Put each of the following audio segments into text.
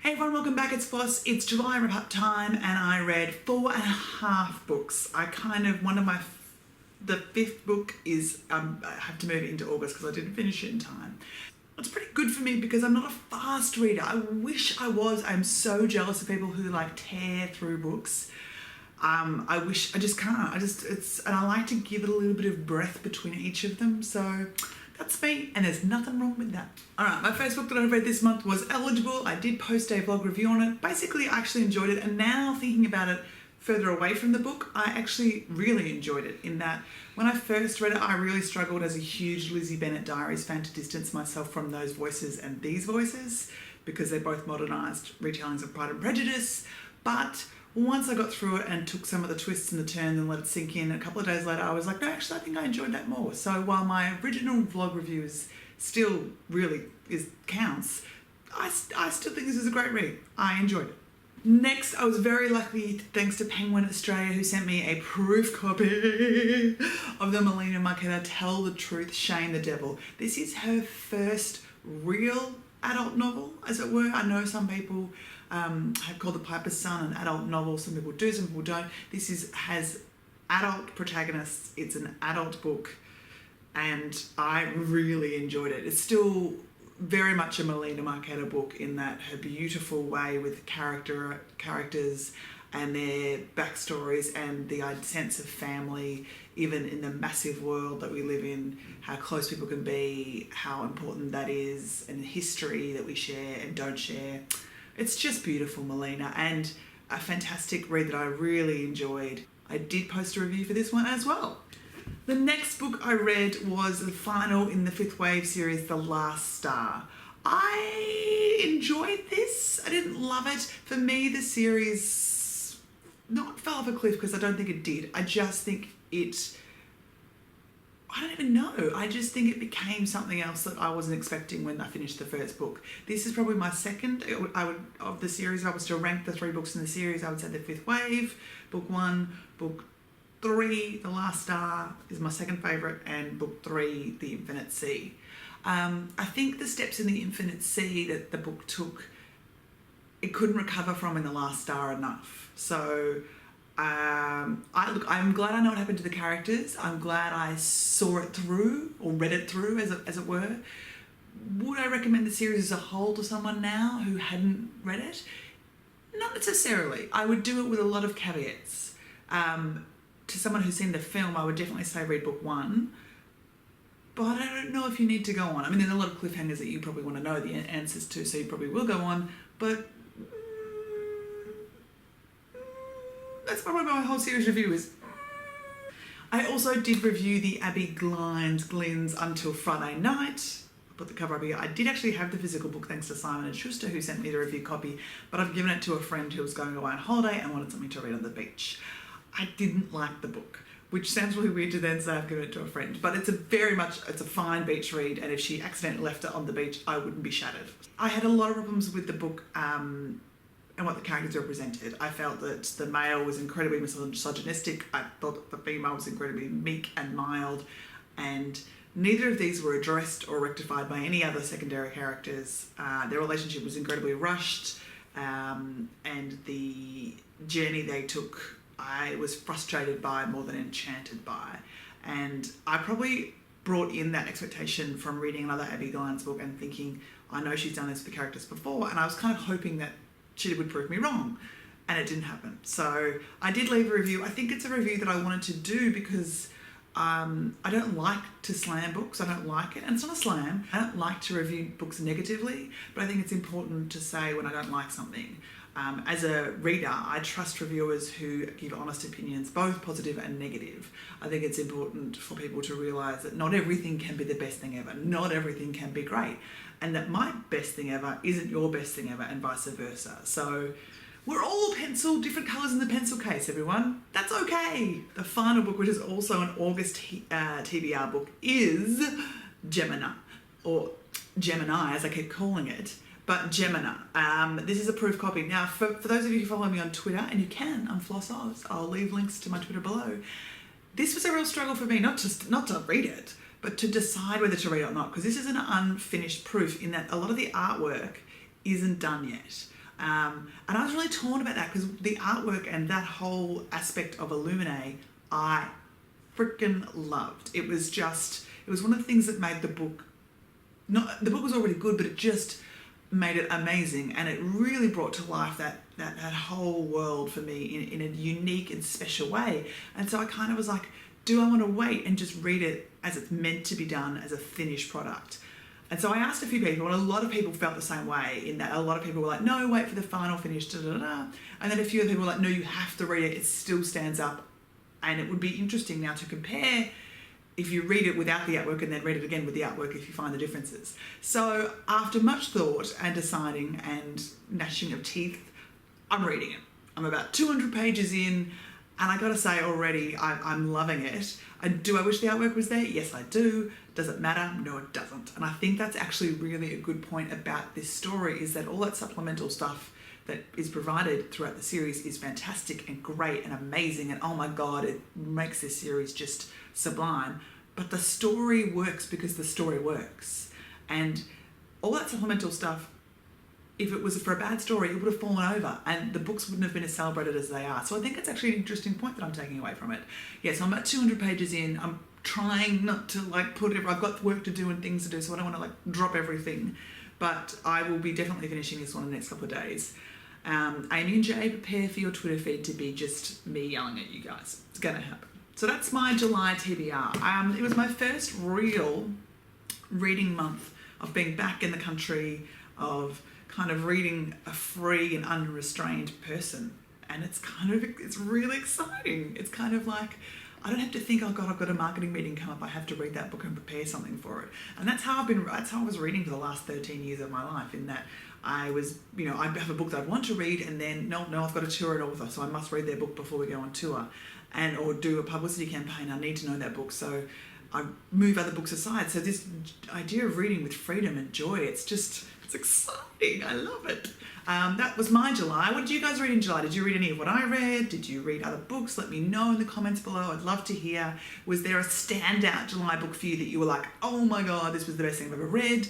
Hey everyone, welcome back. It's Floss. It's July wrap-up time and I read 4.5 books. The fifth book is, I have to move it into August because I didn't finish it in time. It's pretty good for me because I'm not a fast reader. I wish I was. I'm so jealous of people who like tear through books. I just can't. And I like to give it a little bit of breath between each of them. So that's me, and there's nothing wrong with that. All right, my first book that I read this month was Eligible. I did post a vlog review on it. Basically, I actually enjoyed it, and now thinking about it further away from the book, I actually really enjoyed it in that when I first read it, I really struggled as a huge Lizzie Bennet Diaries fan to distance myself from those voices and these voices because they're both modernised retellings of Pride and Prejudice. But once I got through it and took some of the twists and the turns and let it sink in, a couple of days later I was like, no, actually I think I enjoyed that more. So while my original vlog review is still really counts, I still think this is a great read. I enjoyed it. Next, I was very lucky thanks to Penguin Australia who sent me a proof copy of the Melina Marchetta Tell the Truth, Shame the Devil. This is her first real adult novel, as it were. I know some people have called The Piper's Son an adult novel. Some people do, some people don't. This has adult protagonists. It's an adult book and I really enjoyed it. It's still very much a Melina Marchetta book in that her beautiful way with characters and their backstories and the sense of family, even in the massive world that we live in, how close people can be, how important that is, and the history that we share and don't share. It's just beautiful, Melina, and a fantastic read that I really enjoyed. I did post a review for this one as well. The next book I read was the final in the Fifth Wave series, The Last Star. I enjoyed this. I didn't love it. For me, the series not fell off a cliff because I don't think it did. I just think I don't even know. I just think it became something else that I wasn't expecting when I finished the first book. This is probably my second of the series. If I was to rank the 3 books in the series, I would say The Fifth Wave, Book 1, Book 3, The Last Star is my second favourite, and Book 3, The Infinite Sea. I think the steps in The Infinite Sea that the book took, it couldn't recover from in The Last Star enough. So I'm glad I know what happened to the characters. I'm glad I saw it through, or read it through, as it were. Would I recommend the series as a whole to someone now who hadn't read it? Not necessarily. I would do it with a lot of caveats. To someone who's seen the film, I would definitely say read book 1. But I don't know if you need to go on. I mean, there's a lot of cliffhangers that you probably want to know the answers to, so you probably will go on. But that's probably my whole series review is. I also did review the Abby Glyn's Until Friday Night. I'll put the cover up here. I did actually have the physical book thanks to Simon & Schuster who sent me the review copy, but I've given it to a friend who was going away on holiday and wanted something to read on the beach. I didn't like the book, which sounds really weird to then say I've given it to a friend, but it's a fine beach read, and if she accidentally left it on the beach, I wouldn't be shattered. I had a lot of problems with the book and what the characters represented. I felt that the male was incredibly misogynistic. I thought that the female was incredibly meek and mild, and neither of these were addressed or rectified by any other secondary characters. Their relationship was incredibly rushed, and the journey they took I was frustrated by more than enchanted by. And I probably brought in that expectation from reading another Abby Glyn's book and thinking, I know she's done this for characters before, and I was kind of hoping that she would prove me wrong, and it didn't happen. So I did leave a review. I think it's a review that I wanted to do because I don't like to slam books. I don't like it. And it's not a slam. I don't like to review books negatively, but I think it's important to say when I don't like something. As a reader, I trust reviewers who give honest opinions, both positive and negative. I think it's important for people to realise that not everything can be the best thing ever. Not everything can be great. And that my best thing ever isn't your best thing ever, and vice versa. So we're all different colours in the pencil case, everyone. That's okay. The final book, which is also an August TBR book, is Gemini, or Gemini as I keep calling it. But Gemini. This is a proof copy. Now, for those of you who follow me on Twitter, and you can, I'm Floss Oz, I'll leave links to my Twitter below. This was a real struggle for me, not to read it, but to decide whether to read it or not, because this is an unfinished proof in that a lot of the artwork isn't done yet. And I was really torn about that because the artwork and that whole aspect of Illuminae, I freaking loved. It was one of the things that made the book, the book was already good, but it just made it amazing, and it really brought to life that whole world for me in a unique and special way. And so I kind of was like, do I want to wait and just read it as it's meant to be done, as a finished product? And so I asked a few people, and a lot of people felt the same way, in that a lot of people were like, no, wait for the final finish, da da da. And then a few other people were like, no, you have to read it, it still stands up. And it would be interesting now to compare if you read it without the artwork and then read it again with the artwork if you find the differences. So after much thought and deciding and gnashing of teeth, I'm reading it. I'm about 200 pages in, and I gotta say already, I'm loving it. Do I wish the artwork was there? Yes, I do. Does it matter? No, it doesn't. And I think that's actually really a good point about this story, is that all that supplemental stuff that is provided throughout the series is fantastic and great and amazing, and oh my God, it makes this series just sublime. But the story works because the story works. And all that supplemental stuff, if it was for a bad story, it would have fallen over and the books wouldn't have been as celebrated as they are. So I think it's actually an interesting point that I'm taking away from it. Yes, I'm about 200 pages in. I'm trying not to put it, I've got work to do and things to do, so I don't want to drop everything. But I will be definitely finishing this one in the next couple of days. Amy and Jay, prepare for your Twitter feed to be just me yelling at you guys. It's going to happen. So that's my July TBR. It was my first real reading month of being back in the country, of kind of reading a free and unrestrained person. And it's really exciting. It's kind of like, I don't have to think, oh God, I've got a marketing meeting come up, I have to read that book and prepare something for it. And that's how I was reading for the last 13 years of my life, in that I was, I have a book that I want to read, and then no, I've got a tour an author, so I must read their book before we go on tour, or do a publicity campaign. I need to know that book, so I move other books aside. So this idea of reading with freedom and joy, it's exciting. I love it. That was my July. What did you guys read in July? Did you read any of what I read? Did you read other books? Let me know in the comments below. I'd love to hear. Was there a standout July book for you that you were like, oh my God, this was the best thing I've ever read?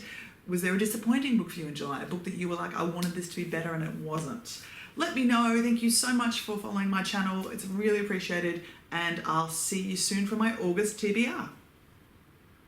Was there a disappointing book for you in July? A book that you were like, I wanted this to be better and it wasn't? Let me know. Thank you so much for following my channel. It's really appreciated. And I'll see you soon for my August TBR.